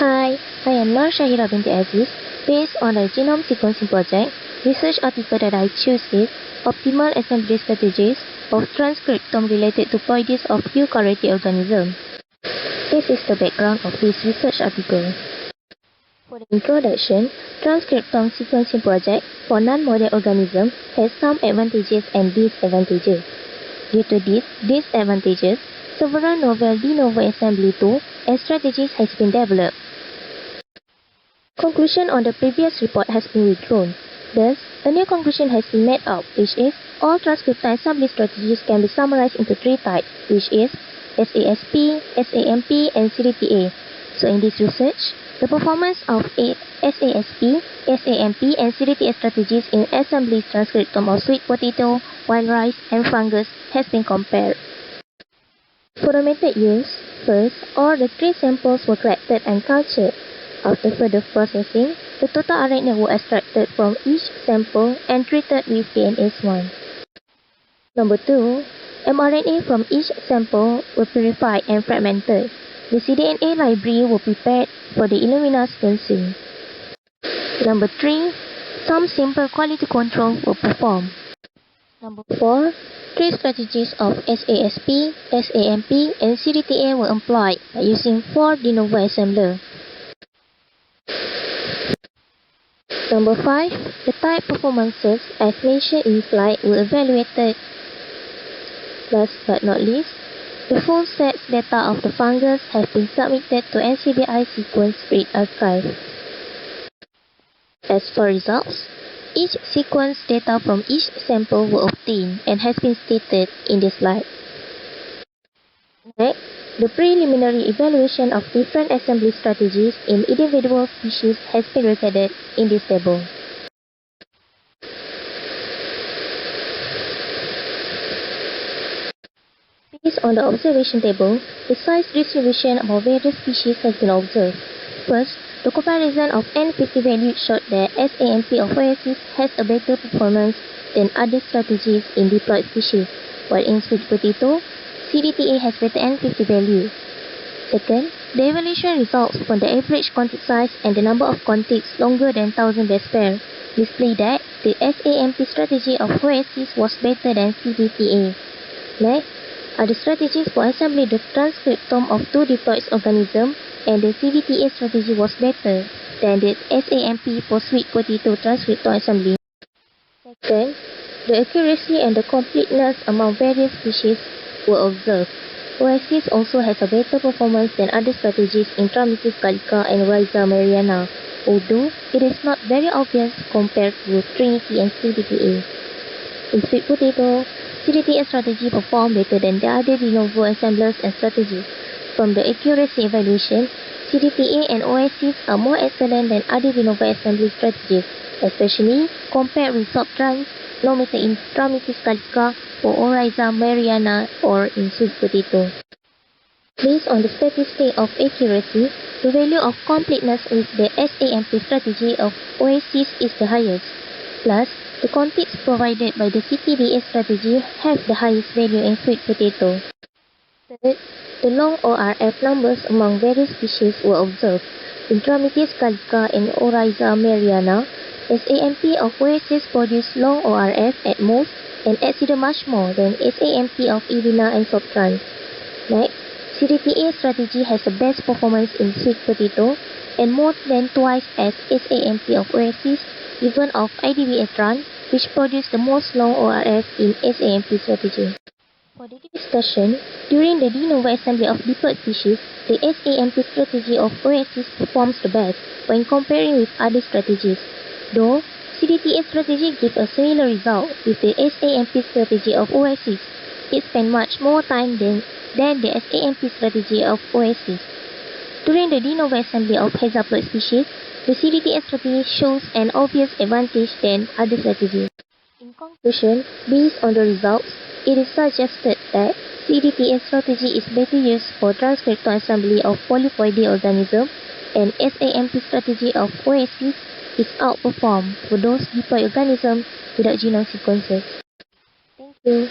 Hi, I am Nur Shahira binti Aziz. Based on a genome sequencing project, research article that I choose is Optimal Assembly Strategies of Transcriptome Related to Ploidies of Eukaryotic Organisms. This is the background of this research article. For the introduction, Transcriptome sequencing project for non-model organisms has some advantages and disadvantages. Due to these disadvantages, several novel de novo assembly tools and strategies has been developed. Conclusion on the previous report has been withdrawn. Thus, a new conclusion has been made up, which is all transcriptome assembly strategies can be summarized into three types, which is SASP, SAMP, and CDTA. So in this research, the performance of SASP, SAMP, and CDTA strategies in assembly transcriptome of sweet potato, wild rice, and fungus has been compared. For the method used, first, all the three samples were collected and cultured. After further processing, the total RNA was extracted from each sample and treated with DNase1. Number 2, mRNA from each sample were purified and fragmented. The cDNA library were prepared for the Illumina sequencing. Number 3, some simple quality control were performed. Number 4, three strategies of SASP, SAMP, and CDTA were employed by using 4 de novo assembler. Number 5, the type performances as mentioned in slide were evaluated. Last but not least, the full sets data of the fungus have been submitted to NCBI Sequence Read Archive. As for results, each sequence data from each sample were obtained and has been stated in this slide. Next, the preliminary evaluation of different assembly strategies in individual species has been recorded in this table. Based on the observation table, the size distribution of various species has been observed. First, the comparison of N50 values showed that SAMP of Oasis has a better performance than other strategies in diploid species, while in sweet potato, CDTA has better N50 value. Second, the evaluation results for the average contig size and the number of contigs longer than 1000 base pair display that the SAMP strategy of Oasis was better than CDTA. Next, are the strategies for assembling the transcriptome of 2 diploid organisms, and the CDTA strategy was better than the SAMP for sweet potato transcriptome assembly. Second, the accuracy and the completeness among various species were observed. Oasis also has a better performance than other strategies in Trametes gallica and Rhiza mariana, although it is not very obvious compared to Trinity and CDTA. In sweet potato, CDTA strategy performed better than the other de novo assemblers and strategies. From the accuracy evaluation, CDTA and Oasis are more excellent than other de novo assembly strategies, especially compared with subtrans, no matter in Trametes gallica or Rhiza mariana or in sweet potato. Based on the statistic of accuracy, the value of completeness with the SAMP strategy of Oasis is the highest. Plus, the contigs provided by the CTDA strategy have the highest value in sweet potato. Third, the long ORF numbers among various species were observed. In Trametes gallica and Rhiza mariana, SAMP of Oasis produced long ORF at most and exceeded much more than SAMP of Irina and Subtrans. Next, CDTA strategy has the best performance in sweet potato and more than twice as SAMP of Oasis, even of IDBA-tran, which produced the most long ORF in SAMP strategy. For the discussion, during the de novo assembly of diploid species, the SAMP strategy of Oasis performs the best when comparing with other strategies. Though CDTA strategy gives a similar result with the SAMP strategy of Oasis, it spent much more time than the SAMP strategy of Oasis. During the de novo assembly of hexaploid species, the CDTA strategy shows an obvious advantage than other strategies. In conclusion, based on the results, it is suggested that CDTA strategy is better used for transcriptome assembly of polyploidy organisms, and SAMP strategy of Oasis is outperformed for those diploid organisms without genome sequences. Thank you.